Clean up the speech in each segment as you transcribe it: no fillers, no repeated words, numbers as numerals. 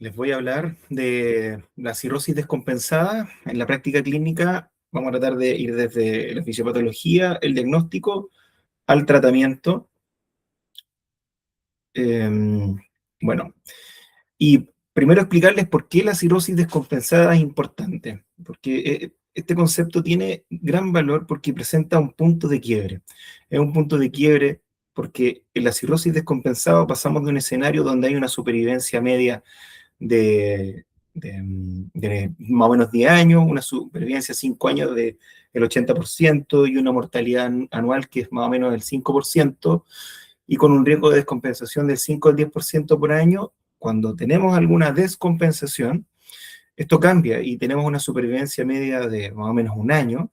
Les voy a hablar de la cirrosis descompensada. En la práctica clínica vamos a tratar de ir desde la fisiopatología, el diagnóstico, al tratamiento. Eh, bueno, y primero explicarles por qué la cirrosis descompensada es importante. Porque este concepto tiene gran valor porque presenta un punto de quiebre. Es un punto de quiebre porque en la cirrosis descompensada pasamos de un escenario donde hay una supervivencia media de, de más o menos 10 años, una supervivencia 5 años del 80% y una mortalidad anual que es más o menos del 5%, y con un riesgo de descompensación del 5 al 10% por año. Cuando tenemos alguna descompensación, esto cambia y tenemos una supervivencia media de más o menos un año,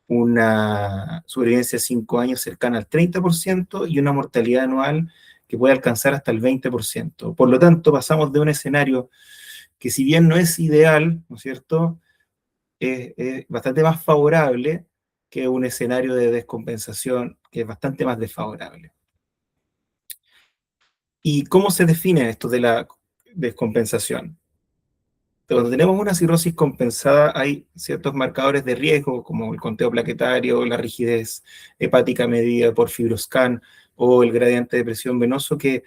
una supervivencia de 5 años cercana al 30% y una mortalidad anual que puede alcanzar hasta el 20%. Por lo tanto, pasamos de un escenario que, si bien no es ideal, ¿no es cierto?, es bastante más favorable que un escenario de descompensación que es bastante más desfavorable. ¿Y cómo se define esto de la descompensación? Cuando tenemos una cirrosis compensada hay ciertos marcadores de riesgo, como el conteo plaquetario, la rigidez hepática medida por FibroScan o el gradiente de presión venoso, que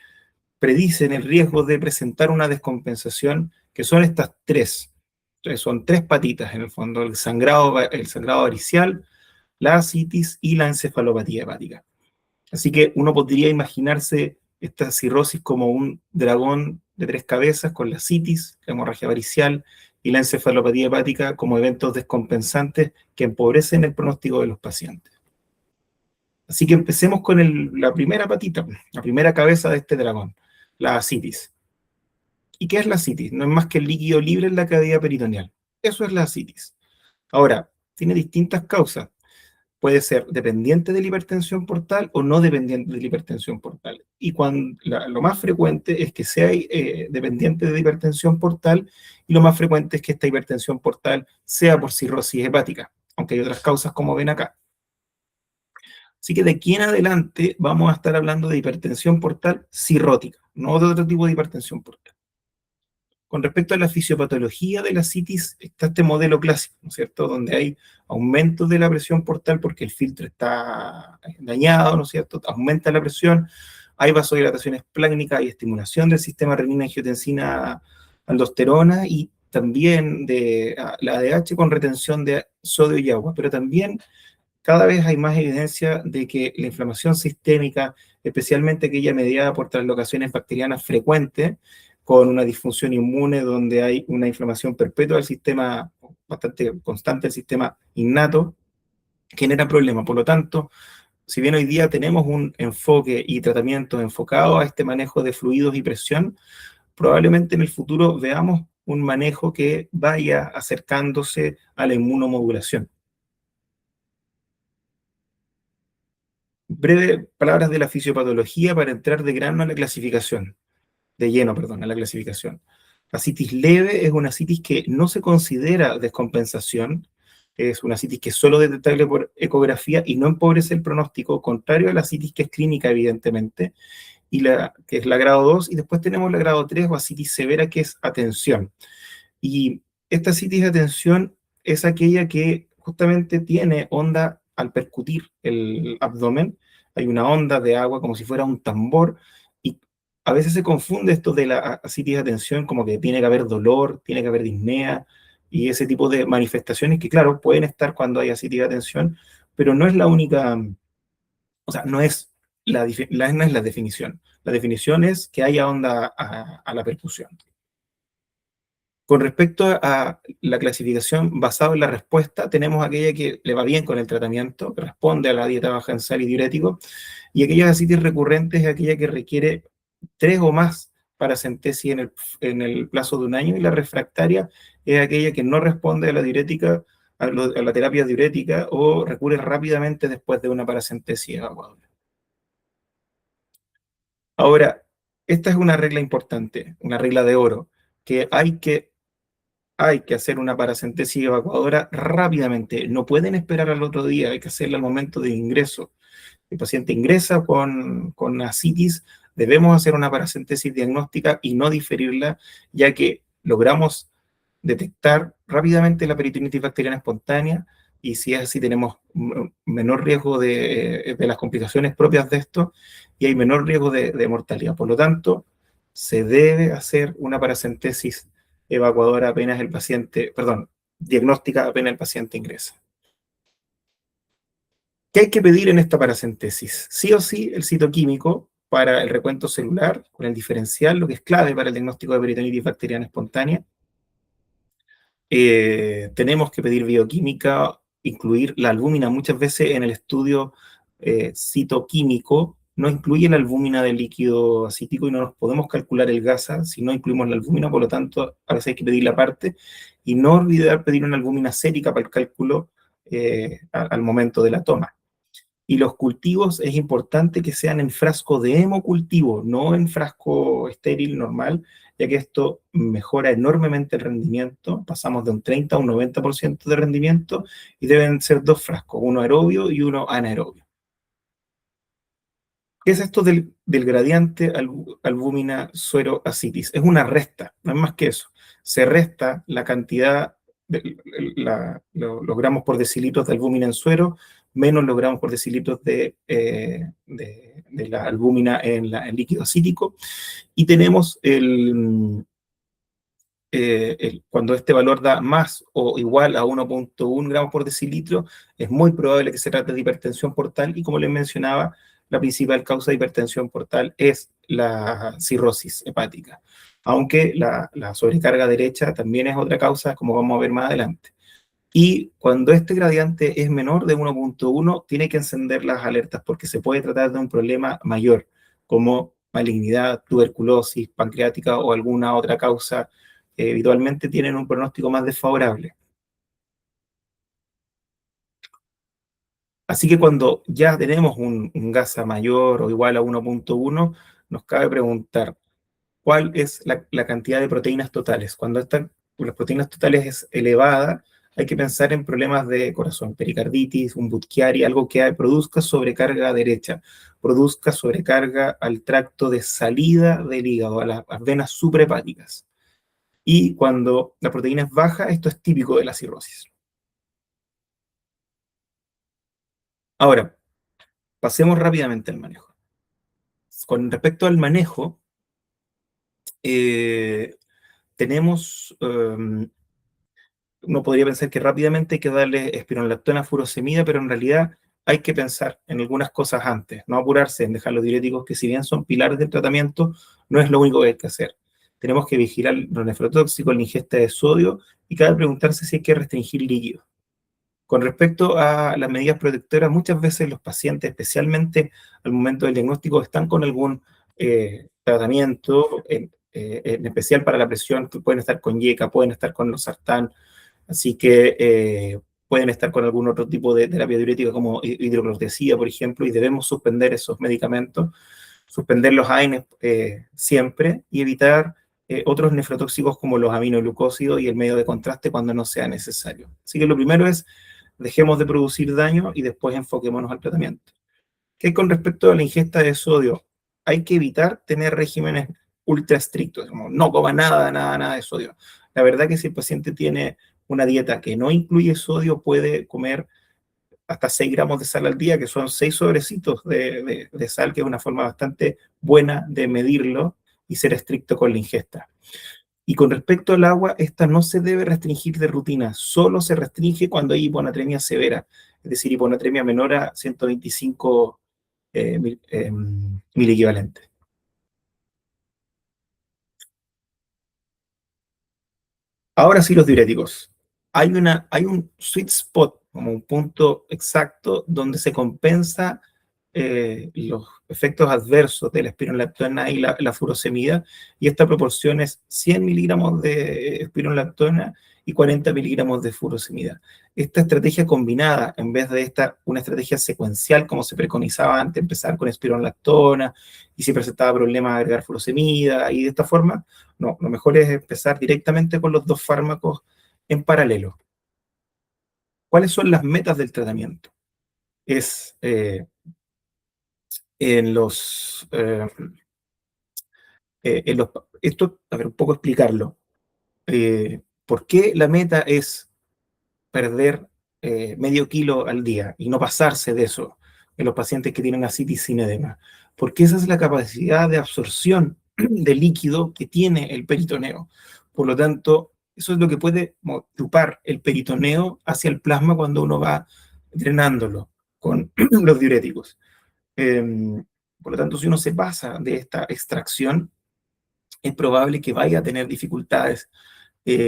predicen el riesgo de presentar una descompensación, que son estas tres. Entonces, son tres patitas en el fondo: el sangrado varicial, la ascitis y la encefalopatía hepática. Así que uno podría imaginarse esta cirrosis como un dragón de tres cabezas, con la ascitis, la hemorragia varicial y la encefalopatía hepática como eventos descompensantes que empobrecen el pronóstico de los pacientes. Así que empecemos con la primera patita, la primera cabeza de este dragón, la ascitis. ¿Y qué es la ascitis? No es más que el líquido libre en la cavidad peritoneal. Eso es la ascitis. Ahora, tiene distintas causas. Puede ser dependiente de la hipertensión portal o no dependiente de la hipertensión portal. Y lo más frecuente es que sea dependiente de la hipertensión portal, y lo más frecuente es que esta hipertensión portal sea por cirrosis hepática, aunque hay otras causas como ven acá. Así que de aquí en adelante vamos a estar hablando de hipertensión portal cirrótica, no de otro tipo de hipertensión portal. Con respecto a la fisiopatología de la ascitis, está este modelo clásico, ¿no es cierto?, donde hay aumento de la presión portal porque el filtro está dañado, ¿no es cierto?, aumenta la presión, hay vasodilatación esplácnica y estimulación del sistema renina-angiotensina-aldosterona, y también de la ADH con retención de sodio y agua. Pero también cada vez hay más evidencia de que la inflamación sistémica, especialmente aquella mediada por translocaciones bacterianas frecuentes, con una disfunción inmune donde hay una inflamación perpetua del sistema, bastante constante del sistema innato, genera problemas. Por lo tanto, si bien hoy día tenemos un enfoque y tratamiento enfocado a este manejo de fluidos y presión, probablemente en el futuro veamos un manejo que vaya acercándose a la inmunomodulación. Breve palabras de la fisiopatología para entrar de lleno a la clasificación. La ascitis leve es una ascitis que no se considera descompensación, es una ascitis que es solo detectable por ecografía y no empobrece el pronóstico, contrario a la ascitis que es clínica, evidentemente, y que es la grado 2, y después tenemos la grado 3 o ascitis severa, que es atención. Y esta ascitis de atención es aquella que justamente tiene onda al percutir el abdomen. Hay una onda de agua como si fuera un tambor, y a veces se confunde esto de la ascitis de atención como que tiene que haber dolor, tiene que haber disnea y ese tipo de manifestaciones que, claro, pueden estar cuando hay ascitis de atención, pero no es la única, o sea, no es no es la definición. La definición es que haya onda a la percusión. Con respecto a la clasificación basada en la respuesta, tenemos aquella que le va bien con el tratamiento, que responde a la dieta baja en sal y diurético, y aquellas ascitis recurrentes es aquella que requiere 3 o más paracentesis en el plazo de un año, y la refractaria es aquella que no responde a la diurética, a la terapia diurética, o recurre rápidamente después de una paracentesis evacuadora. Ahora, esta es una regla importante, una regla de oro, que hay que hacer una paracentesis evacuadora rápidamente. No pueden esperar al otro día, hay que hacerla al momento de ingreso. El paciente ingresa con ascitis, debemos hacer una paracentesis diagnóstica y no diferirla, ya que logramos detectar rápidamente la peritonitis bacteriana espontánea y si es así tenemos menor riesgo de las complicaciones propias de esto y hay menor riesgo de mortalidad. Por lo tanto, se debe hacer una paracentesis evacuadora apenas el paciente, perdón, diagnóstica apenas el paciente ingresa. ¿Qué hay que pedir en esta paracentesis? Sí o sí, el citoquímico para el recuento celular con el diferencial, lo que es clave para el diagnóstico de peritonitis bacteriana espontánea. Tenemos que pedir bioquímica, incluir la albúmina. Muchas veces en el estudio citoquímico no incluye la albúmina del líquido acítico y no nos podemos calcular el GASA si no incluimos la albúmina, por lo tanto, a veces hay que pedir la parte y no olvidar pedir una albúmina sérica para el cálculo al momento de la toma. Y los cultivos es importante que sean en frasco de hemocultivo, no en frasco estéril normal, ya que esto mejora enormemente el rendimiento. Pasamos de un 30 a un 90% de rendimiento y deben ser dos frascos, uno aerobio y uno anaerobio. ¿Qué es esto del gradiente albúmina suero acitis? Es una resta, no es más que eso. Se resta la cantidad, los gramos por decilitros de albúmina en suero, menos los gramos por decilitros de la albúmina en líquido acítico, y tenemos cuando este valor da más o igual a 1,1 gramos por decilitro, es muy probable que se trate de hipertensión portal y como les mencionaba, la principal causa de hipertensión portal es la cirrosis hepática, aunque la sobrecarga derecha también es otra causa, como vamos a ver más adelante. Y cuando este gradiente es menor de 1,1, tiene que encender las alertas porque se puede tratar de un problema mayor, como malignidad, tuberculosis, pancreática o alguna otra causa que habitualmente tienen un pronóstico más desfavorable. Así que cuando ya tenemos un GASA mayor o igual a 1,1, nos cabe preguntar, ¿cuál es la cantidad de proteínas totales? Cuando las proteínas totales es elevada, hay que pensar en problemas de corazón, pericarditis, un Budd-Chiari, algo que produzca sobrecarga derecha, produzca sobrecarga al tracto de salida del hígado, a las venas suprahepáticas. Y cuando la proteína es baja, esto es típico de la cirrosis. Ahora, pasemos rápidamente al manejo. Con respecto al manejo, eh, tenemos uno podría pensar que rápidamente hay que darle espironolactona, furosemida, pero en realidad hay que pensar en algunas cosas antes, no apurarse en dejar los diuréticos, que si bien son pilares del tratamiento, no es lo único que hay que hacer. Tenemos que vigilar los nefrotóxicos, la ingesta de sodio, y cabe preguntarse si hay que restringir líquidos. Con respecto a las medidas protectoras, muchas veces los pacientes, especialmente al momento del diagnóstico, están con algún tratamiento, en especial para la presión, que pueden estar con YECA, pueden estar con losartán, así que pueden estar con algún otro tipo de terapia diurética como hidroclorotesida, por ejemplo, y debemos suspender esos medicamentos, suspender los AINES siempre y evitar otros nefrotóxicos como los aminoglucósidos y el medio de contraste cuando no sea necesario. Así que lo primero es dejemos de producir daño y después enfoquémonos al tratamiento. ¿Qué con respecto a la ingesta de sodio? Hay que evitar tener regímenes ultra estrictos, como no coma nada, nada, nada de sodio. La verdad que si el paciente tiene una dieta que no incluye sodio, puede comer hasta 6 gramos de sal al día, que son 6 sobrecitos de sal, que es una forma bastante buena de medirlo y ser estricto con la ingesta. Y con respecto al agua, esta no se debe restringir de rutina, solo se restringe cuando hay hiponatremia severa, es decir, hiponatremia menor a 125 mil equivalentes. Ahora sí, los diuréticos. Hay un sweet spot, como un punto exacto, donde se compensa los efectos adversos de la espironolactona y la furosemida, y esta proporción es 100 miligramos de espironolactona y 40 miligramos de furosemida. Esta estrategia combinada, en vez de una estrategia secuencial, como se preconizaba antes, empezar con espironolactona, y si presentaba problemas, agregar furosemida, y de esta forma, no, lo mejor es empezar directamente con los dos fármacos en paralelo. ¿Cuáles son las metas del tratamiento? Es en los Esto, a ver, un poco explicarlo. ¿Por qué la meta es perder medio kilo al día y no pasarse de eso en los pacientes que tienen ascitis sin edema? Porque esa es la capacidad de absorción de líquido que tiene el peritoneo. Por lo tanto, eso es lo que puede chupar el peritoneo hacia el plasma cuando uno va drenándolo con los diuréticos. Eh, por lo tanto, si uno se pasa de esta extracción, es probable que vaya a tener dificultades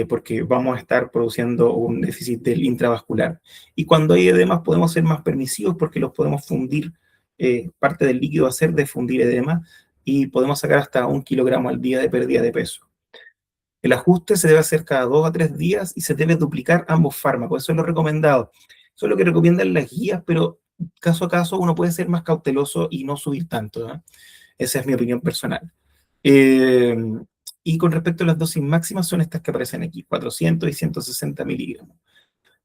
porque vamos a estar produciendo un déficit del intravascular. Y cuando hay edemas podemos ser más permisivos porque los podemos fundir, parte del líquido hacer de fundir edema y podemos sacar hasta 1 kilogramo al día de pérdida de peso. El ajuste se debe hacer cada 2 a 3 días y se debe duplicar ambos fármacos, eso es lo recomendado. Eso es lo que recomiendan las guías, pero caso a caso uno puede ser más cauteloso y no subir tanto, ¿eh? Esa es mi opinión personal. Eh, y con respecto a las dosis máximas, son estas que aparecen aquí, 400 y 160 miligramos.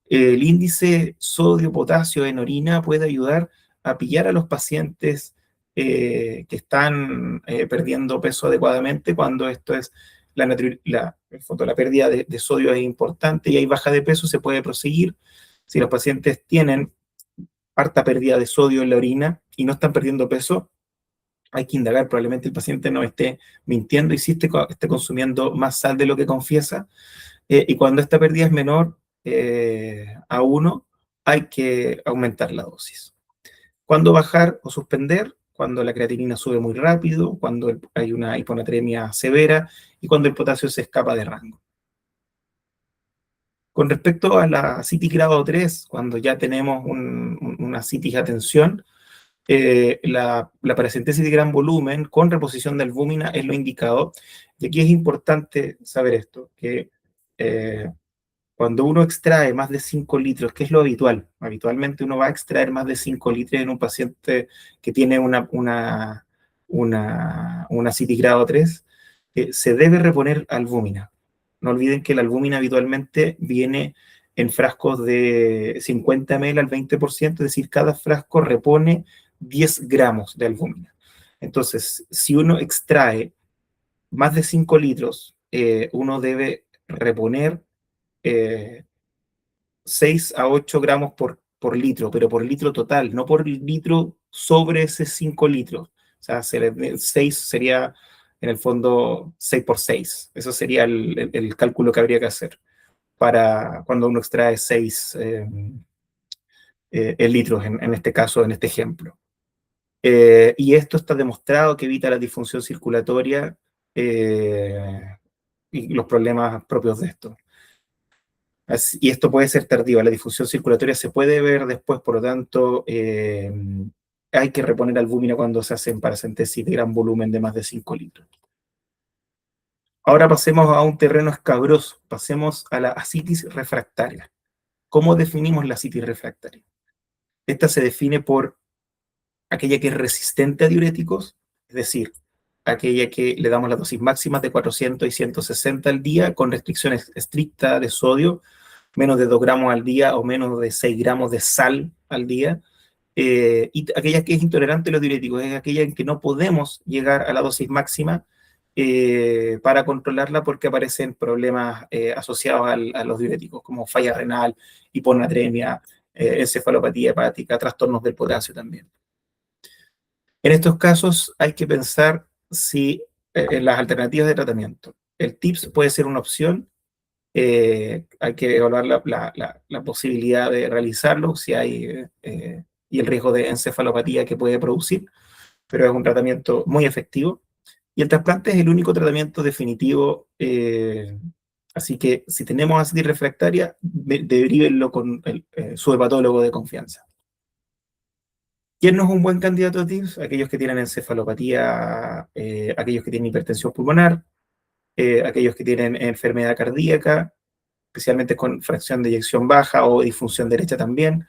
El índice sodio-potasio en orina puede ayudar a pillar a los pacientes que están perdiendo peso adecuadamente cuando esto es la pérdida de sodio es importante y hay baja de peso, se puede proseguir. Si los pacientes tienen harta pérdida de sodio en la orina y no están perdiendo peso, hay que indagar, probablemente el paciente no esté mintiendo y sí esté consumiendo más sal de lo que confiesa, y cuando esta pérdida es menor a 1, hay que aumentar la dosis. ¿Cuándo bajar o suspender? Cuando la creatinina sube muy rápido, cuando hay una hiponatremia severa y cuando el potasio se escapa de rango. Con respecto a la citis grado 3, cuando ya tenemos una citis a tensión, la paracentesis de gran volumen con reposición de albúmina es lo indicado. Y aquí es importante saber esto, que cuando uno extrae más de 5 litros, que es lo habitual, habitualmente uno va a extraer más de 5 litros en un paciente que tiene una citis grado 3, se debe reponer albúmina. No olviden que la albúmina habitualmente viene en frascos de 50 ml al 20%, es decir, cada frasco repone 10 gramos de albúmina. Entonces, si uno extrae más de 5 litros, uno debe reponer eh, 6 a 8 gramos por litro, pero por litro total, no por litro sobre ese 5 litros. O sea, 6 sería en el fondo 6 por 6. Eso sería el cálculo que habría que hacer para cuando uno extrae 6 litros, en este caso, en este ejemplo. Y esto está demostrado que evita la disfunción circulatoria eh, y los problemas propios de esto. Y esto puede ser tardío, la difusión circulatoria se puede ver después, por lo tanto, hay que reponer albúmina cuando se hacen paracentesis de gran volumen de más de 5 litros. Ahora pasemos a un terreno escabroso, pasemos a la ascitis refractaria. ¿Cómo definimos la ascitis refractaria? Esta se define por aquella que es resistente a diuréticos, es decir, aquella que le damos las dosis máximas de 400 y 160 al día con restricciones estrictas de sodio, menos de 2 gramos al día o menos de 6 gramos de sal al día. Y aquella que es intolerante a los diuréticos, es aquella en que no podemos llegar a la dosis máxima para controlarla porque aparecen problemas asociados a los diuréticos, como falla renal, hiponatremia, encefalopatía hepática, trastornos del potasio también. En estos casos hay que pensar si en las alternativas de tratamiento. El TIPS puede ser una opción, hay que evaluar la posibilidad de realizarlo, si hay, y el riesgo de encefalopatía que puede producir, pero es un tratamiento muy efectivo. Y el trasplante es el único tratamiento definitivo, así que si tenemos ascitis refractaria, derivenlo con su hepatólogo de confianza. ¿Quién no es un buen candidato a TIPS? Aquellos que tienen encefalopatía, aquellos que tienen hipertensión pulmonar, aquellos que tienen enfermedad cardíaca, especialmente con fracción de eyección baja o disfunción derecha también,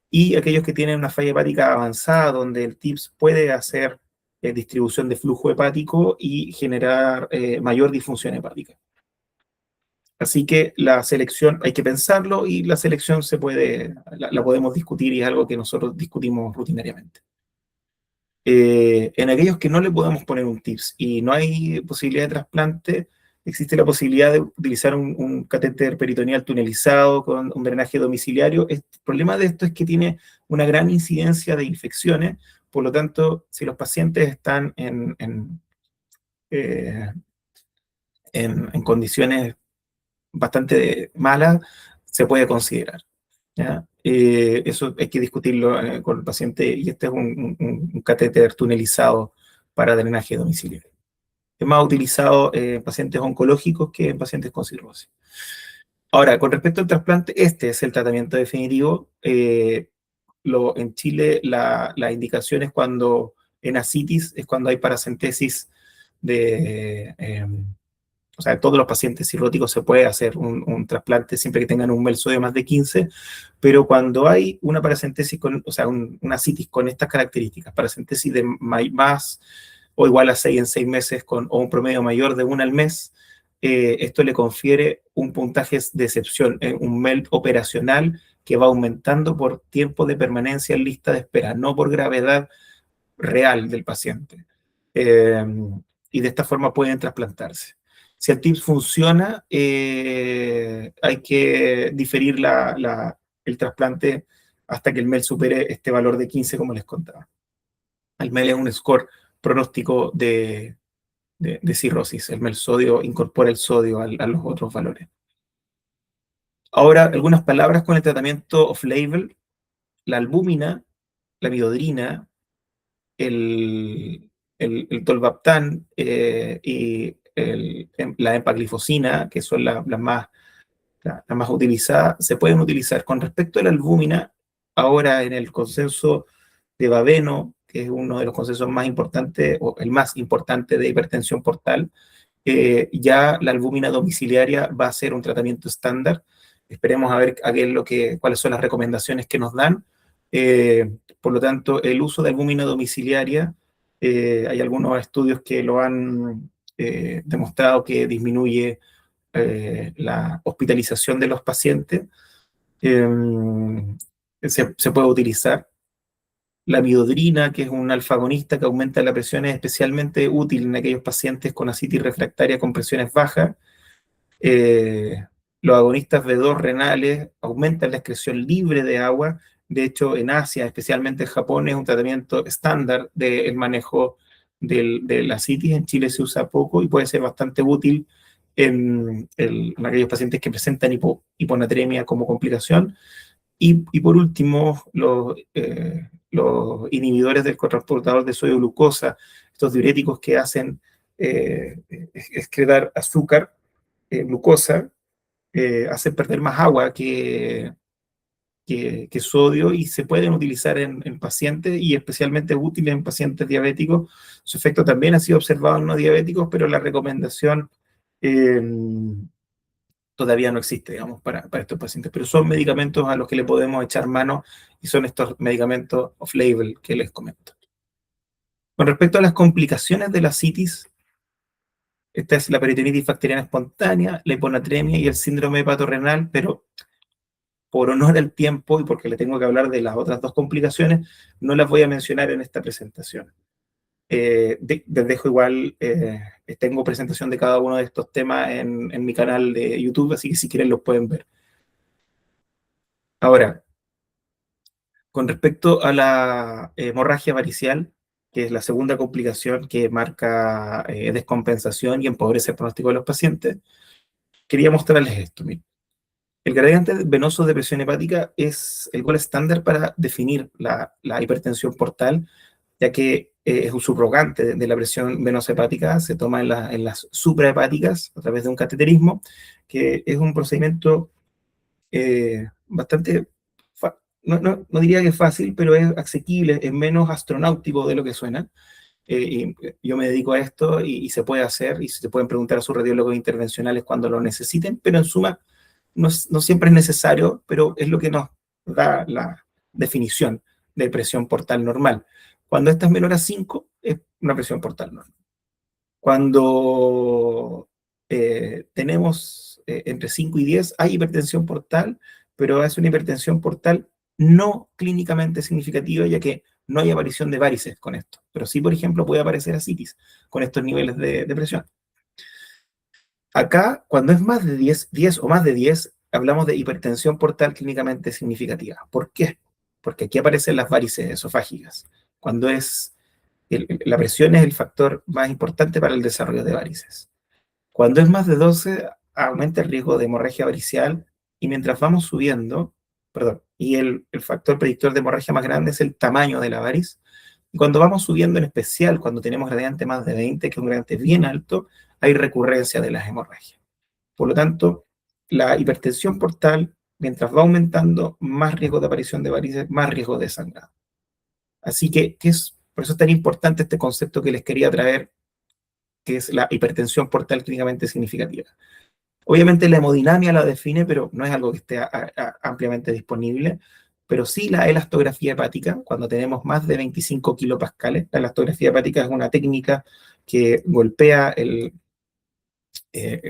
y aquellos que tienen una falla hepática avanzada, donde el TIPS puede hacer distribución de flujo hepático y generar mayor disfunción hepática. Así que la selección hay que pensarlo y la selección la podemos discutir y es algo que nosotros discutimos rutinariamente. En aquellos que no le podemos poner un TIPS y no hay posibilidad de trasplante, existe la posibilidad de utilizar un catéter peritoneal tunelizado con un drenaje domiciliario. El problema de esto es que tiene una gran incidencia de infecciones, por lo tanto, si los pacientes están eh, en condiciones bastante malas, se puede considerar. ¿Ya? Eso hay que discutirlo con el paciente y este es un catéter tunelizado para drenaje domiciliario. Es más utilizado en pacientes oncológicos que en pacientes con cirrosis. Ahora, con respecto al trasplante, este es el tratamiento definitivo. En Chile la indicación es cuando en ascitis, es cuando hay paracentesis de, o sea, en todos los pacientes cirróticos se puede hacer un trasplante siempre que tengan un MEL sodio más de 15, pero cuando hay una paracentesis, o sea, una citis con estas características, paracentesis de más o igual a 6 en 6 meses o un promedio mayor de 1 al mes, esto le confiere un puntaje de excepción, un MEL operacional que va aumentando por tiempo de permanencia en lista de espera, no por gravedad real del paciente. Eh, y de esta forma pueden trasplantarse. Si el TIPS funciona, hay que diferir el trasplante hasta que el MEL supere este valor de 15, como les contaba. El MEL es un score pronóstico de cirrosis. El MEL sodio incorpora el sodio a los otros valores. Ahora, algunas palabras con el tratamiento off-label. La albúmina, la midodrina, el tolvaptán y la empaglifosina, que son las más utilizadas, se pueden utilizar. Con respecto a la albúmina, ahora en el consenso de Baveno, que es uno de los consensos más importantes, o el más importante de hipertensión portal, ya la albúmina domiciliaria va a ser un tratamiento estándar. Esperemos a ver cuáles son las recomendaciones que nos dan. Por lo tanto, el uso de albúmina domiciliaria, hay algunos estudios que lo han demostrado que disminuye la hospitalización de los pacientes. Eh, se puede utilizar. La miodrina, que es un alfagonista que aumenta la presión, es especialmente útil en aquellos pacientes con ascitis refractaria con presiones bajas. Eh, los agonistas B2 renales aumentan la excreción libre de agua. De hecho, en Asia, especialmente en Japón, es un tratamiento estándar del manejo de la ascitis. En Chile se usa poco y puede ser bastante útil en aquellos pacientes que presentan hiponatremia como complicación. Y por último, los inhibidores del cotransportador de sodio glucosa, estos diuréticos que hacen excretar azúcar, glucosa, hacen perder más agua que sodio y se pueden utilizar en pacientes y especialmente útiles en pacientes diabéticos. Su efecto también ha sido observado en no diabéticos, pero la recomendación eh, todavía no existe, digamos, para estos pacientes. Pero son medicamentos a los que le podemos echar mano y son estos medicamentos off-label que les comento. Con respecto a las complicaciones de la citis, esta es la peritonitis bacteriana espontánea, la hiponatremia y el síndrome hepatorenal, pero por honor al tiempo y porque le tengo que hablar de las otras dos complicaciones, no las voy a mencionar en esta presentación. Les dejo igual, tengo presentación de cada uno de estos temas en mi canal de YouTube, así que si quieren los pueden ver. Ahora, con respecto a la hemorragia varicial, que es la segunda complicación que marca descompensación y empobrece el pronóstico de los pacientes, quería mostrarles esto. Miren. El gradiente venoso de presión hepática es el gol estándar para definir la hipertensión portal, ya que es un subrogante de la presión venosa hepática, se toma en las suprahepáticas a través de un cateterismo, que es un procedimiento bastante, no diría que es fácil, pero es asequible, es menos astronáutico de lo que suena. Y yo me dedico a esto y se puede hacer y se pueden preguntar a sus radiólogos intervencionales cuando lo necesiten, pero en suma no siempre es necesario, pero es lo que nos da la definición de presión portal normal. Cuando esta es menor a 5, es una presión portal normal. Cuando tenemos entre 5 y 10, hay hipertensión portal, pero es una hipertensión portal no clínicamente significativa, ya que no hay aparición de varices con esto, pero sí, por ejemplo, puede aparecer ascitis con estos niveles de presión. Acá, cuando es más de 10 o más de 10, hablamos de hipertensión portal clínicamente significativa. ¿Por qué? Porque aquí aparecen las varices esofágicas. Cuando la presión es el factor más importante para el desarrollo de varices. Cuando es más de 12, aumenta el riesgo de hemorragia varicial y mientras vamos subiendo, perdón, y el factor predictor de hemorragia más grande es el tamaño de la variz. Y cuando vamos subiendo, en especial cuando tenemos gradiente más de 20, que es un gradiente bien alto, hay recurrencia de las hemorragias. Por lo tanto, la hipertensión portal, mientras va aumentando, más riesgo de aparición de varices, más riesgo de sangrado. Así que, por eso es tan importante este concepto que les quería traer, que es la hipertensión portal clínicamente significativa. Obviamente la hemodinamia la define, pero no es algo que esté ampliamente disponible, pero sí la elastografía hepática, cuando tenemos más de 25 kilopascales. La elastografía hepática es una técnica que golpea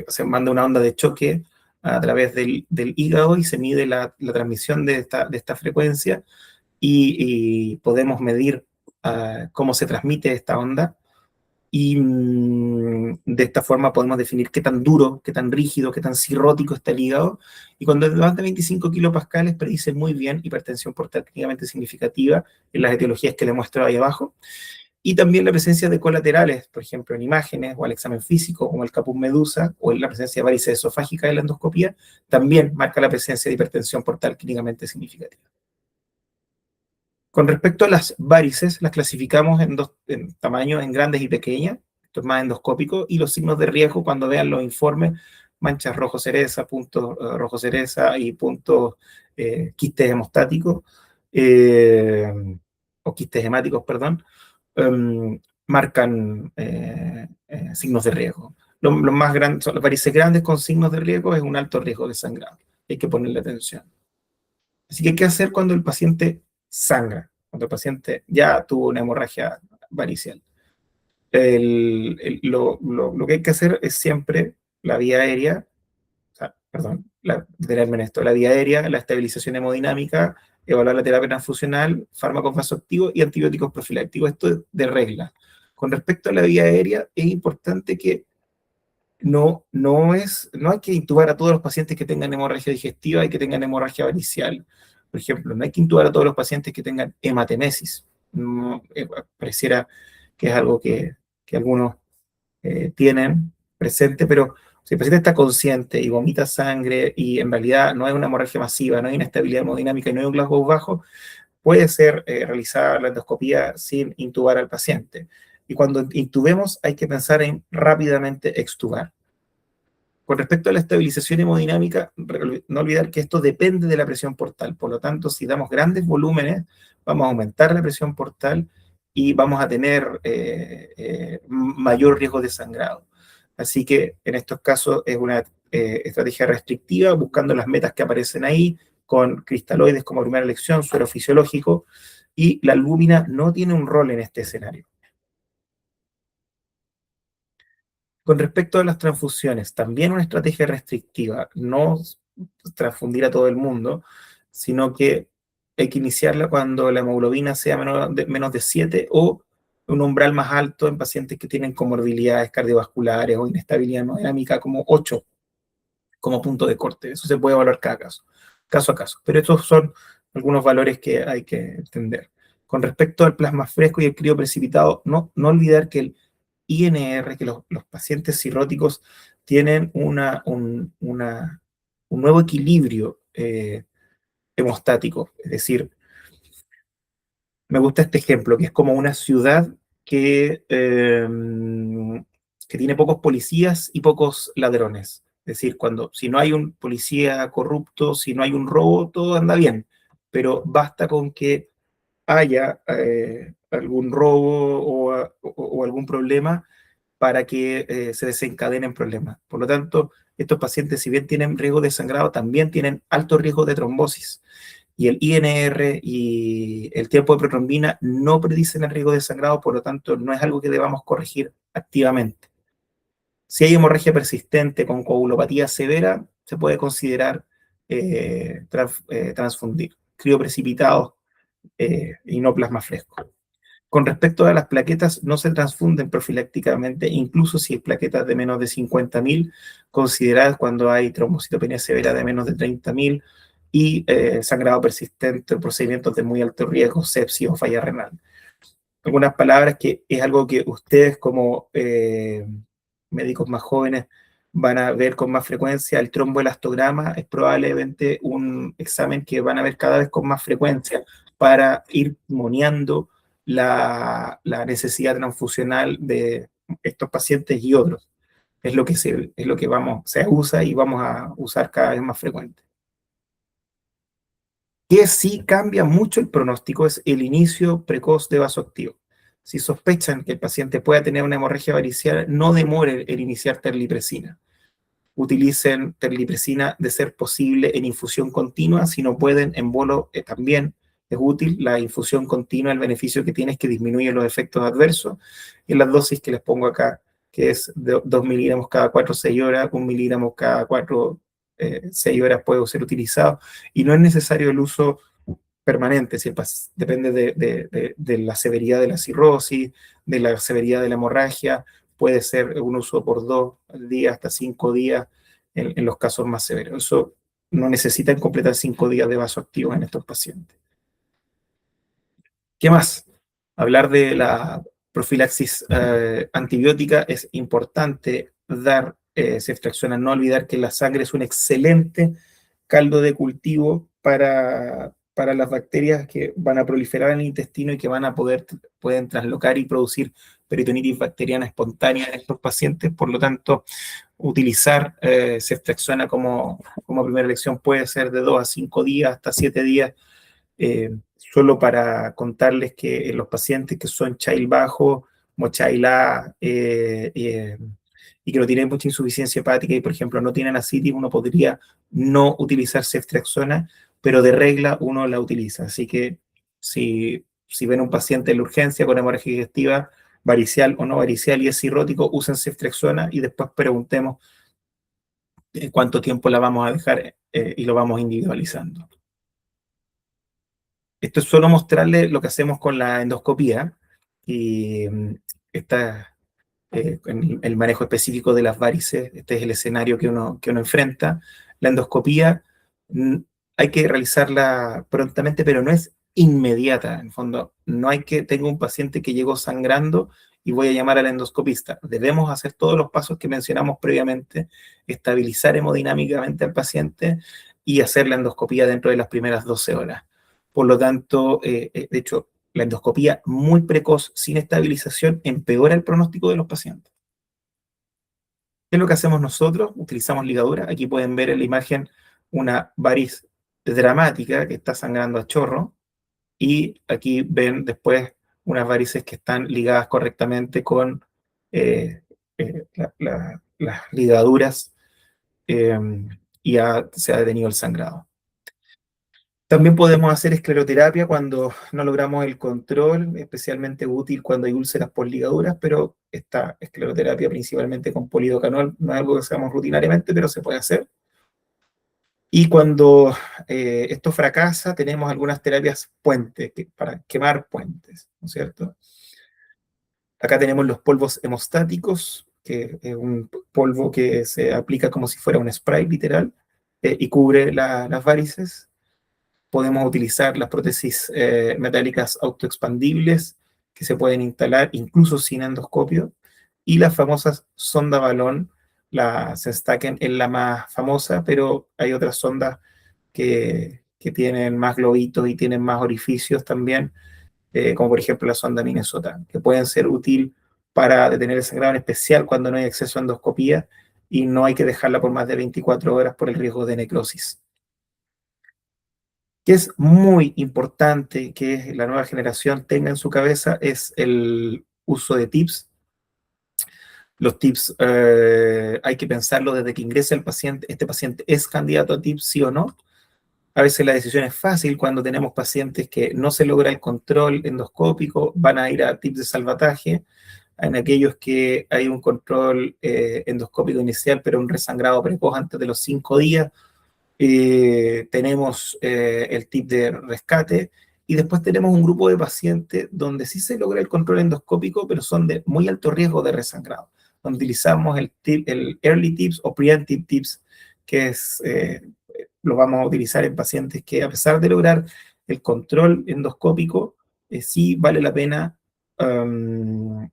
se manda una onda de choque a través del hígado y se mide la transmisión de esta frecuencia y podemos medir cómo se transmite esta onda y de esta forma podemos definir qué tan duro, qué tan rígido, qué tan cirrótico está el hígado. Y cuando es más de 25 kilopascales predice muy bien hipertensión portal clínicamente significativa en las etiologías que le muestro ahí abajo. Y también la presencia de colaterales, por ejemplo, en imágenes o al examen físico, como el caput medusa, o en la presencia de varices esofágica en la endoscopía, también marca la presencia de hipertensión portal clínicamente significativa. Con respecto a las varices, las clasificamos en tamaños, en grandes y pequeñas, esto es más endoscópico, y los signos de riesgo, cuando vean los informes, manchas rojo cereza, puntos rojo cereza y puntos quistes hemostáticos, o quistes hemáticos, perdón, marcan signos de riesgo. Los más grandes, son las varices grandes con signos de riesgo, es un alto riesgo de sangrado. Hay que ponerle atención. Así que, ¿qué hacer cuando el paciente sangra? Cuando el paciente ya tuvo una hemorragia varicial. Lo que hay que hacer es siempre la vía aérea, o sea, perdón, detenerme en esto, la vía aérea, la estabilización hemodinámica, evaluar la terapia transfusional, fármacos vasoactivos y antibióticos profilácticos. Esto es de regla. Con respecto a la vía aérea, es importante que no hay que intubar a todos los pacientes que tengan hemorragia digestiva y que tengan hemorragia varicial. Por ejemplo, no hay que intubar a todos los pacientes que tengan hematemesis. No, pareciera que es algo que algunos tienen presente, pero si el paciente está consciente y vomita sangre y en realidad no hay una hemorragia masiva, no hay inestabilidad hemodinámica y no hay un Glasgow bajo, puede ser realizada la endoscopía sin intubar al paciente. Y cuando intubemos hay que pensar en rápidamente extubar. Con respecto a la estabilización hemodinámica, no olvidar que esto depende de la presión portal. Por lo tanto, si damos grandes volúmenes, vamos a aumentar la presión portal y vamos a tener mayor riesgo de sangrado. Así que en estos casos es una estrategia restrictiva, buscando las metas que aparecen ahí, con cristaloides como primera elección, suero fisiológico, y la albúmina no tiene un rol en este escenario. Con respecto a las transfusiones, también una estrategia restrictiva, no transfundir a todo el mundo, sino que hay que iniciarla cuando la hemoglobina sea menos de 7 o un umbral más alto en pacientes que tienen comorbilidades cardiovasculares o inestabilidad hemodinámica como 8 como punto de corte. Eso se puede evaluar cada caso, caso a caso. Pero estos son algunos valores que hay que entender. Con respecto al plasma fresco y el crío precipitado, no olvidar que el INR, que los pacientes cirróticos tienen un nuevo equilibrio hemostático. Es decir, me gusta este ejemplo, que es como una ciudad que tiene pocos policías y pocos ladrones. Es decir, si no hay un policía corrupto, si no hay un robo, todo anda bien. Pero basta con que haya algún robo o algún problema para que se desencadenen problemas. Por lo tanto, estos pacientes, si bien tienen riesgo de sangrado, también tienen alto riesgo de trombosis. Y el INR y el tiempo de protrombina no predicen el riesgo de sangrado, por lo tanto, no es algo que debamos corregir activamente. Si hay hemorragia persistente con coagulopatía severa, se puede considerar transfundir. Crioprecipitados y no plasma fresco. Con respecto a las plaquetas, no se transfunden profilácticamente, incluso si hay plaquetas de menos de 50.000, consideradas cuando hay trombocitopenia severa de menos de 30.000 y sangrado persistente, procedimientos de muy alto riesgo, sepsis o falla renal. Algunas palabras que es algo que ustedes como médicos más jóvenes van a ver con más frecuencia. El tromboelastograma es probablemente un examen que van a ver cada vez con más frecuencia para ir moneando la necesidad transfusional de estos pacientes y otros. Es lo que se usa y vamos a usar cada vez más frecuente. Que sí cambia mucho el pronóstico es el inicio precoz de vasoactivo. Si sospechan que el paciente pueda tener una hemorragia varicial, no demoren en iniciar terlipresina. Utilicen terlipresina de ser posible en infusión continua, si no pueden en bolo también es útil. La infusión continua, el beneficio que tiene es que disminuye los efectos adversos. Y en las dosis que les pongo acá, que es de 2 miligramos cada 4 6 horas, 1 miligramo cada 4 6 horas puede ser utilizado, y no es necesario el uso permanente, si depende de la severidad de la cirrosis, de la severidad de la hemorragia. Puede ser un uso por 2 días hasta 5 días en los casos más severos. Eso no necesitan completar 5 días de vasoactivos en estos pacientes. ¿Qué más? Hablar de la profilaxis antibiótica es importante dar ceftriaxona. No olvidar que la sangre es un excelente caldo de cultivo para las bacterias que van a proliferar en el intestino y que pueden traslocar y producir peritonitis bacteriana espontánea en estos pacientes. Por lo tanto, utilizar ceftriaxona como primera elección puede ser de 2 a 5 días, hasta 7 días. Solo para contarles que los pacientes que son child bajo, como child A, y que no tienen mucha insuficiencia hepática y, por ejemplo, no tienen ascitis, uno podría no utilizar ceftriaxona, pero de regla uno la utiliza. Así que si ven un paciente en la urgencia con hemorragia digestiva, varicial o no varicial y es cirrótico, usen ceftriaxona y después preguntemos cuánto tiempo la vamos a dejar y lo vamos individualizando. Esto es solo mostrarles lo que hacemos con la endoscopía y el manejo específico de las varices. Este es el escenario que uno enfrenta. La endoscopía hay que realizarla prontamente, pero no es inmediata. En el fondo, no hay que, tengo un paciente que llegó sangrando y voy a llamar al endoscopista. Debemos hacer todos los pasos que mencionamos previamente, estabilizar hemodinámicamente al paciente y hacer la endoscopía dentro de las primeras 12 horas. Por lo tanto, de hecho, la endoscopía muy precoz, sin estabilización, empeora el pronóstico de los pacientes. ¿Qué es lo que hacemos nosotros? Utilizamos ligadura. Aquí pueden ver en la imagen una variz dramática que está sangrando a chorro. Y aquí ven después unas varices que están ligadas correctamente con las ligaduras y se ha detenido el sangrado. También podemos hacer escleroterapia cuando no logramos el control, especialmente útil cuando hay úlceras por ligaduras, pero esta escleroterapia principalmente con polidocanol no es algo que hacemos rutinariamente, pero se puede hacer. Y cuando esto fracasa, tenemos algunas terapias puentes para quemar puentes, ¿no es cierto? Acá tenemos los polvos hemostáticos, que es un polvo que se aplica como si fuera un spray literal y cubre las varices. Podemos utilizar las prótesis metálicas autoexpandibles que se pueden instalar incluso sin endoscopio, y las famosas sonda balón. La Senstaken es la más famosa, pero hay otras sondas que tienen más globitos y tienen más orificios también, como por ejemplo la sonda Minnesota, que pueden ser útil para detener el sangrado, en especial cuando no hay acceso a endoscopía y no hay que dejarla por más de 24 horas por el riesgo de necrosis. Que es muy importante que la nueva generación tenga en su cabeza es el uso de TIPS. Los TIPS hay que pensarlo desde que ingresa el paciente. ¿Este paciente es candidato a TIPS, sí o no? A veces la decisión es fácil cuando tenemos pacientes que no se logra el control endoscópico, van a ir a TIPS de salvataje. En aquellos que hay un control endoscópico inicial, pero un resangrado precoz antes de los 5 días, tenemos el tip de rescate, Y después tenemos un grupo de pacientes donde sí se logra el control endoscópico, pero son de muy alto riesgo de resangrado, donde utilizamos el early tips o preemptive tips, que lo vamos a utilizar en pacientes que, a pesar de lograr el control endoscópico, sí vale la pena um,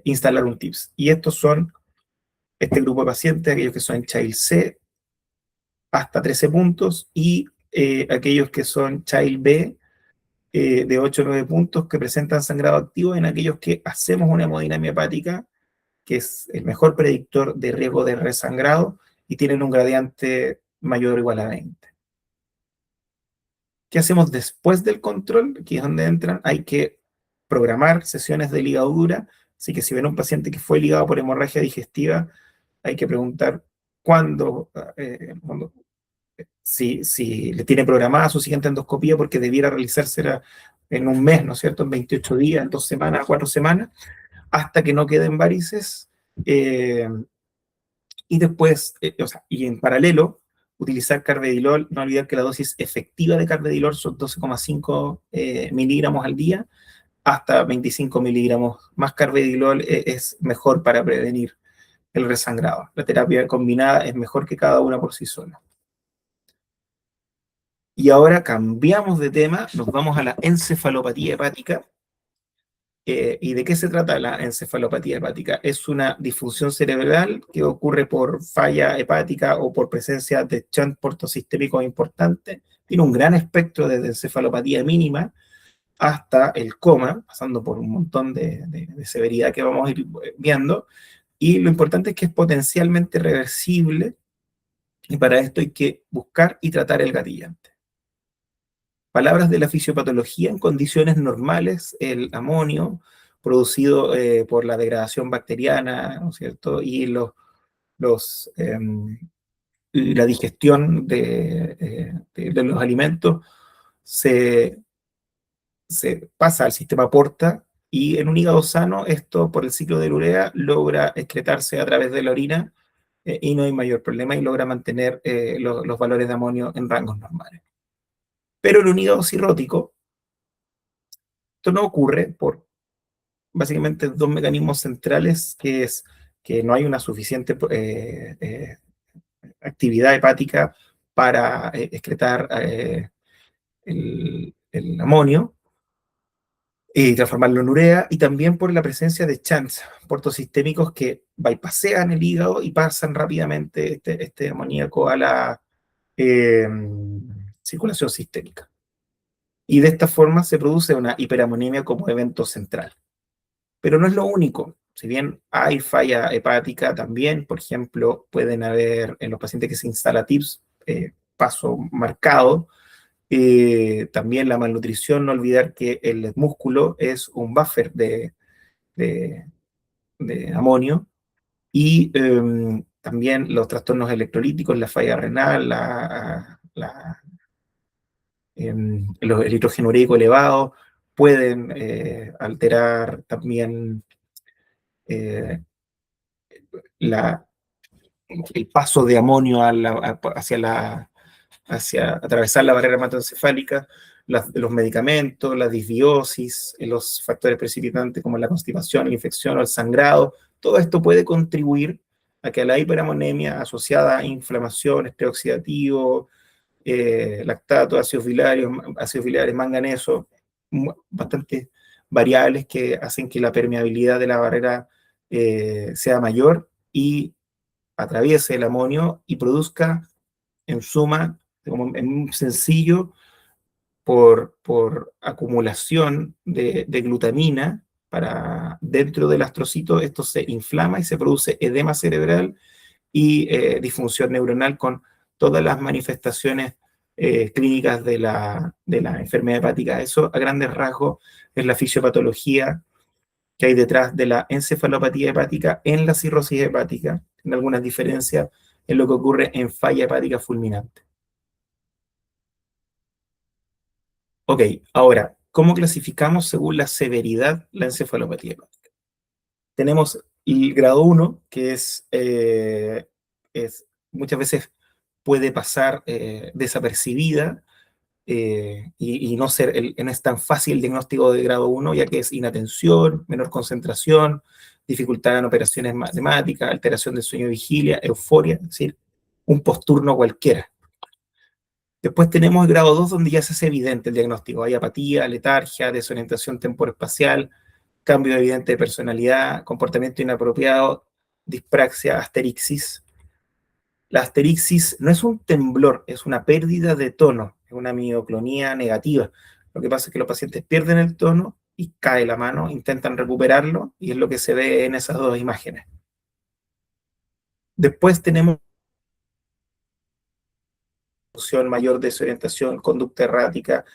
instalar un tips. Y estos son este grupo de pacientes, aquellos que son en Child C hasta 13 puntos, y aquellos que son Child B de 8 o 9 puntos, que presentan sangrado activo, en aquellos que hacemos una hemodinamia hepática, que es el mejor predictor de riesgo de resangrado, y tienen un gradiente mayor o igual a 20. ¿Qué hacemos después del control? Aquí es donde entran. Hay que programar sesiones de ligadura. Así que si ven un paciente que fue ligado por hemorragia digestiva, hay que preguntar cuándo, si le tiene programada su siguiente endoscopía, porque debiera realizársela en un mes, ¿no es cierto? En 28 días, en 2 semanas, 4 semanas, hasta que no queden varices. Eh, y después, o sea, y en paralelo, utilizar carvedilol. No olvidar que la dosis efectiva de carvedilol son 12,5 miligramos al día, hasta 25 miligramos. Más carvedilol es mejor para prevenir el resangrado. La terapia combinada es mejor que cada una por sí sola. Y ahora cambiamos de tema, nos vamos a la encefalopatía hepática. ¿Y de qué se trata la encefalopatía hepática? Es una disfunción cerebral que ocurre por falla hepática o por presencia de shunt portosistémico importante. Tiene un gran espectro desde encefalopatía mínima hasta el coma, pasando por un montón de severidad que vamos a ir viendo. Y lo importante es que es potencialmente reversible, y para esto hay que buscar y tratar el gatillante. Palabras de la fisiopatología: en condiciones normales, el amonio producido por la degradación bacteriana, ¿no es cierto? Y la digestión de los alimentos se, se pasa al sistema porta, y en un hígado sano esto, por el ciclo de urea, logra excretarse a través de la orina, y no hay mayor problema, y logra mantener los valores de amonio en rangos normales. Pero en un hígado cirrótico, esto no ocurre por básicamente dos mecanismos centrales, que es que no hay una suficiente actividad hepática para excretar el amonio y transformarlo en urea, y también por la presencia de shunts portosistémicos que bypassean el hígado y pasan rápidamente este amoníaco a la eh, circulación sistémica. Y de esta forma se produce una hiperamonemia como evento central. Pero no es lo único. Si bien hay falla hepática, también, por ejemplo, pueden haber en los pacientes que se instala TIPS, paso marcado. También la malnutrición. No olvidar que el músculo es un buffer de, de amonio. Y también los trastornos electrolíticos, la falla renal, el eritrógeno ureico elevado, pueden alterar también eh, la, el paso de amonio hacia atravesar la barrera hematoencefálica. Los medicamentos, la disbiosis, los factores precipitantes como la constipación, la infección o el sangrado, todo esto puede contribuir a que la hiperamonemia asociada a inflamación, estrés oxidativo, lactato, ácidos biliares, manganeso, bastante variables que hacen que la permeabilidad de la barrera sea mayor y atraviese el amonio y produzca, en suma, como en un sencillo, por acumulación de glutamina para dentro del astrocito. Esto se inflama y se produce edema cerebral y disfunción neuronal, con todas las manifestaciones clínicas de la enfermedad hepática. Eso, a grandes rasgos, es la fisiopatología que hay detrás de la encefalopatía hepática en la cirrosis hepática, en algunas diferencias en lo que ocurre en falla hepática fulminante. Ok, ahora, ¿cómo clasificamos según la severidad la encefalopatía hepática? Tenemos el grado 1, que muchas veces puede pasar desapercibida, y no, no es tan fácil el diagnóstico de grado 1, ya que es inatención, menor concentración, dificultad en operaciones matemáticas, alteración del sueño, vigilia, euforia, es decir, un posturno cualquiera. Después tenemos el grado 2, donde ya se hace evidente el diagnóstico. Hay apatía, letargia, desorientación temporoespacial, cambio evidente de personalidad, comportamiento inapropiado, dispraxia, asterixis. La asterixis no es un temblor, es una pérdida de tono, es una mioclonía negativa. Lo que pasa es que los pacientes pierden el tono y cae la mano, intentan recuperarlo, y es lo que se ve en esas dos imágenes. Después tenemos mayor desorientación, conducta errática,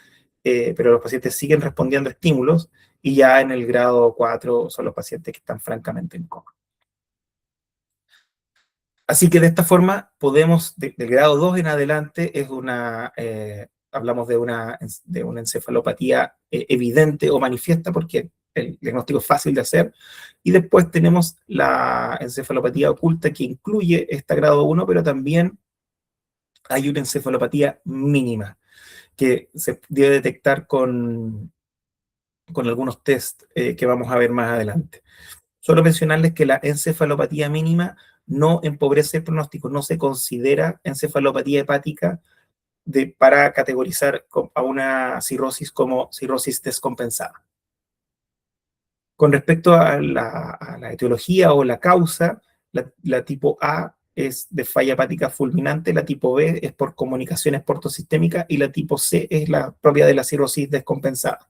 pero los pacientes siguen respondiendo a estímulos, y ya en el grado 4 son los pacientes que están francamente en coma. Así que de esta forma podemos, del grado 2 en adelante, hablamos de una encefalopatía evidente o manifiesta, porque el diagnóstico es fácil de hacer, y después tenemos la encefalopatía oculta, que incluye esta grado 1, pero también hay una encefalopatía mínima, que se debe detectar con algunos test que vamos a ver más adelante. Solo mencionarles que la encefalopatía mínima no empobrece el pronóstico, no se considera encefalopatía hepática para categorizar a una cirrosis como cirrosis descompensada. Con respecto a la etiología o la causa, la tipo A es de falla hepática fulminante, la tipo B es por comunicaciones portosistémicas y la tipo C es la propia de la cirrosis descompensada.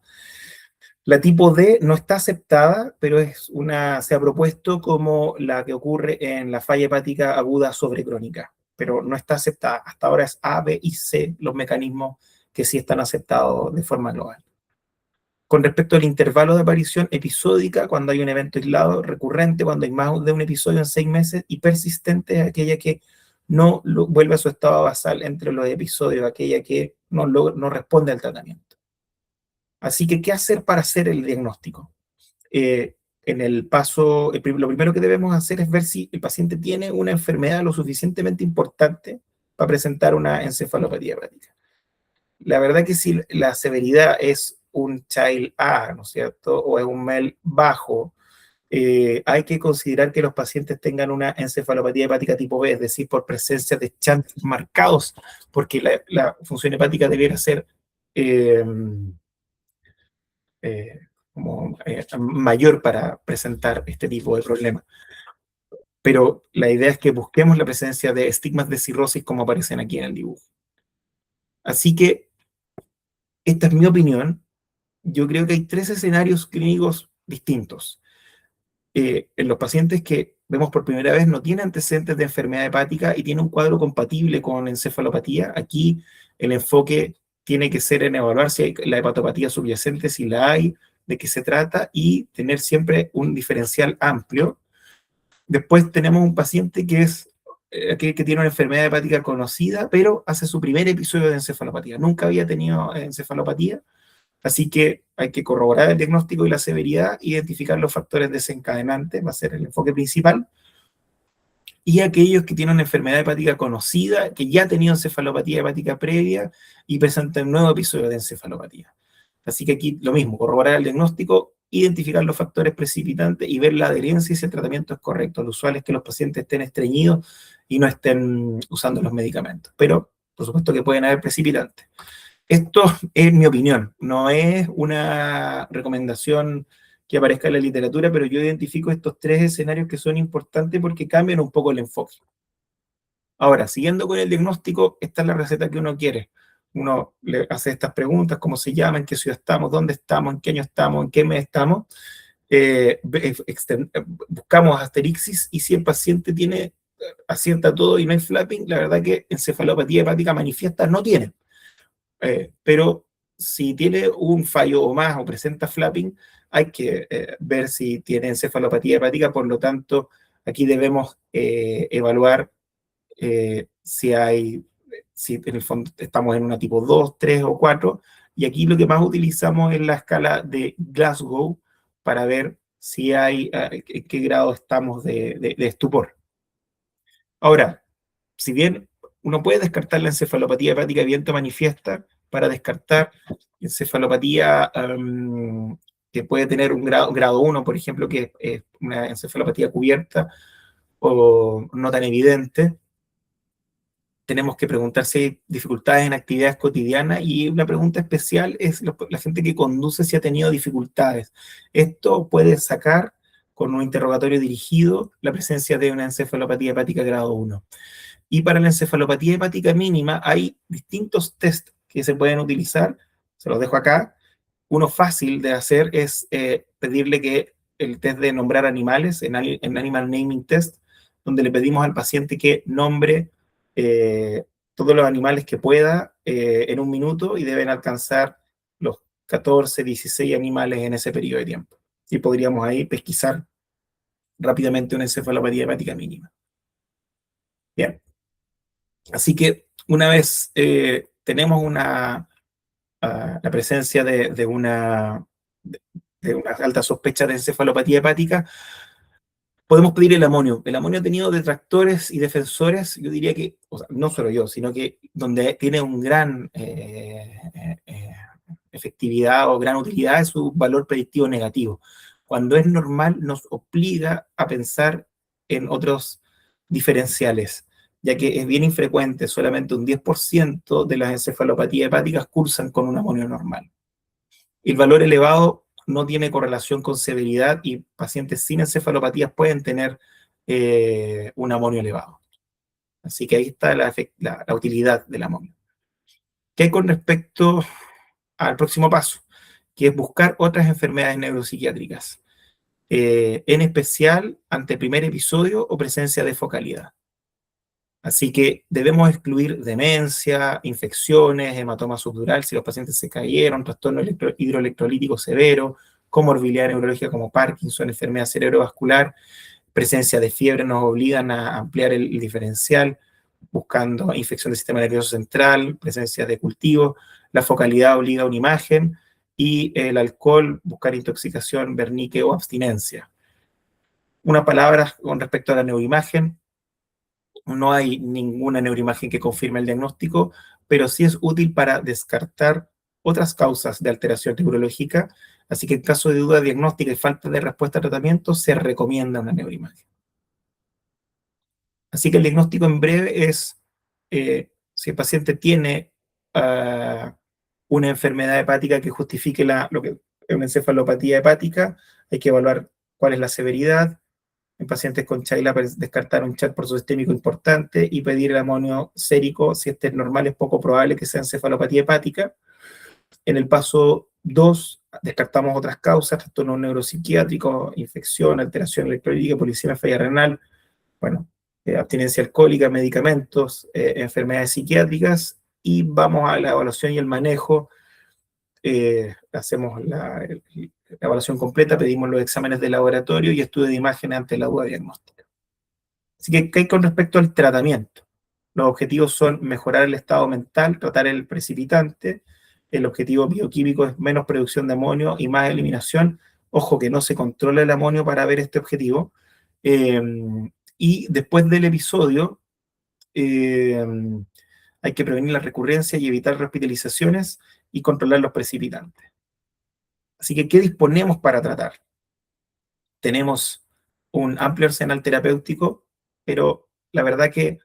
La tipo D no está aceptada, pero se ha propuesto como la que ocurre en la falla hepática aguda sobrecrónica, pero no está aceptada. Hasta ahora es A, B y C los mecanismos que sí están aceptados de forma global. Con respecto al intervalo de aparición episódica, cuando hay un evento aislado, recurrente, cuando hay más de un episodio en 6 meses, y persistente es aquella que no vuelve a su estado basal entre los episodios, aquella que no responde al tratamiento. Así que, ¿qué hacer para hacer el diagnóstico? En el paso, lo primero que debemos hacer es ver si el paciente tiene una enfermedad lo suficientemente importante para presentar una encefalopatía hepática. La verdad que si la severidad es un Child A, ¿no es cierto?, o es un MEL bajo, hay que considerar que los pacientes tengan una encefalopatía hepática tipo B, es decir, por presencia de chances marcados, porque la función hepática debiera ser eh, mayor para presentar este tipo de problemas. Pero la idea es que busquemos la presencia de estigmas de cirrosis como aparecen aquí en el dibujo. Así que esta es mi opinión. Yo creo que hay 3 escenarios clínicos distintos. En los pacientes que vemos por primera vez no tienen antecedentes de enfermedad hepática y tienen un cuadro compatible con encefalopatía, aquí el enfoque tiene que ser en evaluar si hay la hepatopatía subyacente, si la hay, de qué se trata, y tener siempre un diferencial amplio. Después tenemos un paciente que es aquel que tiene una enfermedad hepática conocida, pero hace su primer episodio de encefalopatía. Nunca había tenido encefalopatía, así que hay que corroborar el diagnóstico y la severidad, identificar los factores desencadenantes, va a ser el enfoque principal. Y aquellos que tienen una enfermedad hepática conocida, que ya ha tenido encefalopatía hepática previa y presentan un nuevo episodio de encefalopatía. Así que aquí lo mismo, corroborar el diagnóstico, identificar los factores precipitantes y ver la adherencia y si el tratamiento es correcto. Lo usual es que los pacientes estén estreñidos y no estén usando los medicamentos, pero por supuesto que pueden haber precipitantes. Esto es mi opinión, no es una recomendación que aparezca en la literatura, pero yo identifico estos 3 escenarios que son importantes porque cambian un poco el enfoque. Ahora, siguiendo con el diagnóstico, esta es la receta que uno quiere. Uno le hace estas preguntas: ¿cómo se llama? ¿En qué ciudad estamos? ¿Dónde estamos? ¿En qué año estamos? ¿En qué mes estamos? Buscamos asterixis, y si el paciente acierta todo y no hay flapping, la verdad que encefalopatía hepática manifiesta no tiene. Pero si tiene un fallo o más o presenta flapping, hay que ver si tiene encefalopatía hepática. Por lo tanto, aquí debemos evaluar si en el fondo estamos en una tipo 2, 3 o 4, y aquí lo que más utilizamos es la escala de Glasgow para ver si en qué grado estamos de estupor. Ahora, si bien uno puede descartar la encefalopatía hepática evidente manifiesta, para descartar encefalopatía que puede tener un grado 1, por ejemplo, que es una encefalopatía cubierta o no tan evidente. Tenemos que preguntar si hay dificultades en actividades cotidianas y una pregunta especial es la gente que conduce si ha tenido dificultades. Esto puede sacar con un interrogatorio dirigido la presencia de una encefalopatía hepática grado 1. Y para la encefalopatía hepática mínima hay distintos test que se pueden utilizar, se los dejo acá. Uno fácil de hacer es pedirle que el test de nombrar animales, en Animal Naming Test, donde le pedimos al paciente que nombre todos los animales que pueda en un minuto y deben alcanzar los 14, 16 animales en ese periodo de tiempo. Y podríamos ahí pesquisar rápidamente una encefalopatía hepática mínima. Bien, así que una vez tenemos la presencia de una alta sospecha de encefalopatía hepática, podemos pedir el amonio. El amonio ha tenido detractores y defensores, yo diría que, o sea, no solo yo, sino que donde tiene un gran efectividad o gran utilidad es su valor predictivo negativo. Cuando es normal nos obliga a pensar en otros diferenciales, ya que es bien infrecuente, solamente un 10% de las encefalopatías hepáticas cursan con un amonio normal. El valor elevado no tiene correlación con severidad y pacientes sin encefalopatías pueden tener un amonio elevado. Así que ahí está la utilidad del amonio. ¿Qué hay con respecto al próximo paso? Que es buscar otras enfermedades neuropsiquiátricas, en especial ante el primer episodio o presencia de focalidad. Así que debemos excluir demencia, infecciones, hematoma subdural si los pacientes se cayeron, trastorno hidroelectrolítico severo, comorbilidad neurológica como Parkinson, enfermedad cerebrovascular, presencia de fiebre nos obligan a ampliar el diferencial, buscando infección del sistema nervioso central, presencia de cultivo, la focalidad obliga a una imagen y el alcohol, buscar intoxicación, vernique o abstinencia. Una palabra con respecto a la neuroimagen. No hay ninguna neuroimagen que confirme el diagnóstico, pero sí es útil para descartar otras causas de alteración neurológica, así que en caso de duda diagnóstica y falta de respuesta a tratamiento, se recomienda una neuroimagen. Así que el diagnóstico en breve es, si el paciente tiene una enfermedad hepática que justifique lo que es una encefalopatía hepática, hay que evaluar cuál es la severidad. En pacientes con Chaila, descartar un chat por sistémico importante y pedir el amonio sérico. Si este es normal, es poco probable que sea encefalopatía hepática. En el paso 2, descartamos otras causas, trastorno neuropsiquiátrico, infección, alteración electrolítica, polisemia, falla renal, bueno, abstinencia alcohólica, medicamentos, enfermedades psiquiátricas, y vamos a la evaluación y el manejo. Hacemos la evaluación completa, pedimos los exámenes de laboratorio y estudio de imagen ante la duda diagnóstica. Así que, ¿qué hay con respecto al tratamiento? Los objetivos son mejorar el estado mental, tratar el precipitante. El objetivo bioquímico es menos producción de amonio y más eliminación. Ojo que no se controla el amonio para ver este objetivo. Eh, y después del episodio, eh, hay que prevenir la recurrencia y evitar hospitalizaciones y controlar los precipitantes. Así que, ¿qué disponemos para tratar? Tenemos un amplio arsenal terapéutico, pero la verdad que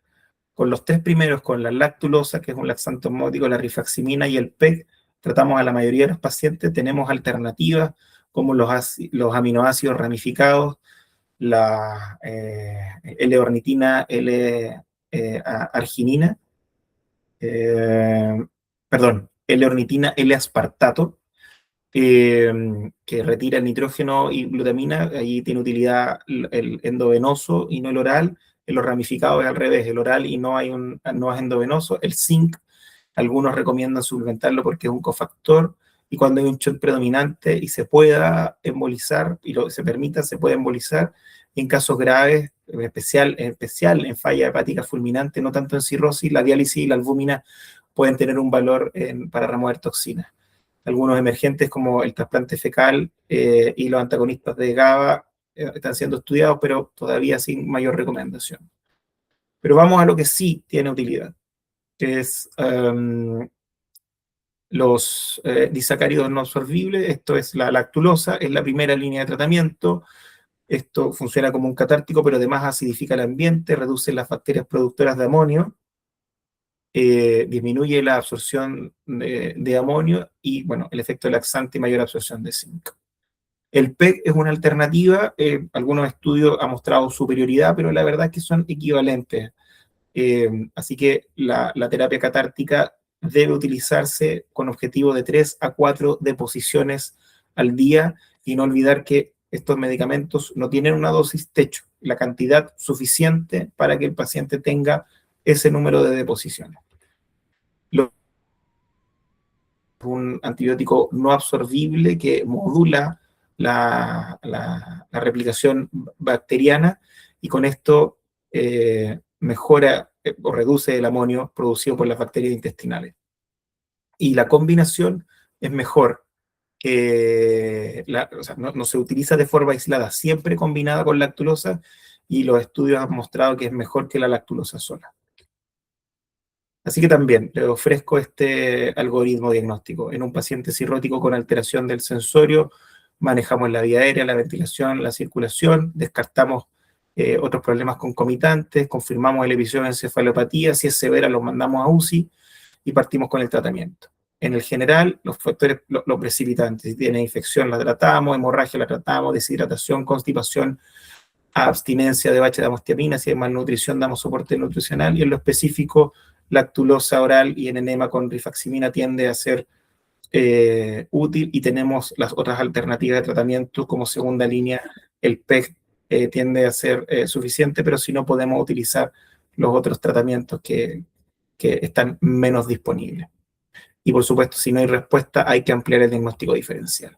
con los tres primeros, con la lactulosa, que es un laxante osmótico, la rifaximina y el PEG, tratamos a la mayoría de los pacientes. Tenemos alternativas como los aminoácidos ramificados, la L-ornitina, L-arginina, perdón, L-ornitina, L-aspartato, que retira el nitrógeno y glutamina. Ahí tiene utilidad el endovenoso y no el oral. En los ramificados es al revés, el oral y no es endovenoso. El zinc, algunos recomiendan suplementarlo porque es un cofactor, y cuando hay un shock predominante y se pueda embolizar, y se permita, se puede embolizar. Y en casos graves, en especial en falla hepática fulminante, no tanto en cirrosis, la diálisis y la albúmina pueden tener un valor para remover toxinas. Algunos emergentes como el trasplante fecal y los antagonistas de GABA están siendo estudiados, pero todavía sin mayor recomendación. Pero vamos a lo que sí tiene utilidad, que es Los disacáridos no absorbibles, esto es la lactulosa, es la primera línea de tratamiento. Esto funciona como un catártico, pero además acidifica el ambiente, reduce las bacterias productoras de amonio, disminuye la absorción de amonio y, bueno, el efecto laxante y mayor absorción de zinc. El PEG es una alternativa, algunos estudios han mostrado superioridad, pero la verdad es que son equivalentes. Así que la terapia catártica debe utilizarse con objetivo de 3 a 4 deposiciones al día y no olvidar que estos medicamentos no tienen una dosis techo, la cantidad suficiente para que el paciente tenga ese número de deposiciones. Un antibiótico no absorbible que modula la replicación bacteriana y con esto mejora o reduce el amonio producido por las bacterias intestinales. Y la combinación es mejor. O sea, no se utiliza de forma aislada, siempre combinada con lactulosa y los estudios han mostrado que es mejor que la lactulosa sola. Así que también le ofrezco este algoritmo diagnóstico. En un paciente cirrótico con alteración del sensorio, manejamos la vía aérea, la ventilación, la circulación, descartamos otros problemas concomitantes, confirmamos el episodio de encefalopatía, si es severa los mandamos a UCI y partimos con el tratamiento. En el general, los factores, los precipitantes, si tiene infección la tratamos, hemorragia la tratamos, deshidratación, constipación, abstinencia de bache damos tiamina, si hay malnutrición damos soporte nutricional y en lo específico lactulosa oral y en enema con rifaximina tiende a ser útil y tenemos las otras alternativas de tratamiento como segunda línea, el PEG tiende a ser suficiente, pero si no podemos utilizar los otros tratamientos que están menos disponibles. Y por supuesto, si no hay respuesta, hay que ampliar el diagnóstico diferencial.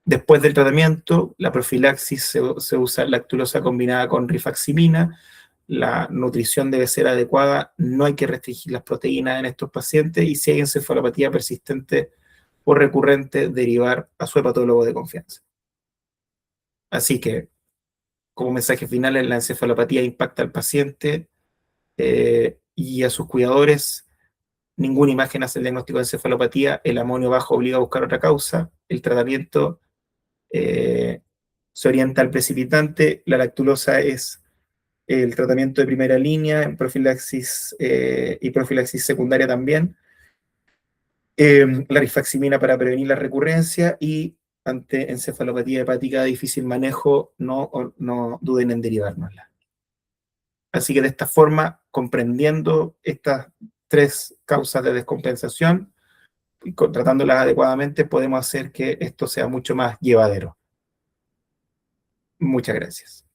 Después del tratamiento, la profilaxis se usa lactulosa combinada con rifaximina. La nutrición debe ser adecuada, no hay que restringir las proteínas en estos pacientes y si hay encefalopatía persistente o recurrente, derivar a su hepatólogo de confianza. Así que, como mensaje final, la encefalopatía impacta al paciente y a sus cuidadores. Ninguna imagen hace el diagnóstico de encefalopatía, el amonio bajo obliga a buscar otra causa, el tratamiento se orienta al precipitante, la lactulosa es el tratamiento de primera línea, en profilaxis y profilaxis secundaria también, la rifaximina para prevenir la recurrencia y ante encefalopatía hepática de difícil manejo, no duden en derivárnosla. Así que de esta forma, comprendiendo estas 3 causas de descompensación y tratándolas adecuadamente, podemos hacer que esto sea mucho más llevadero. Muchas gracias.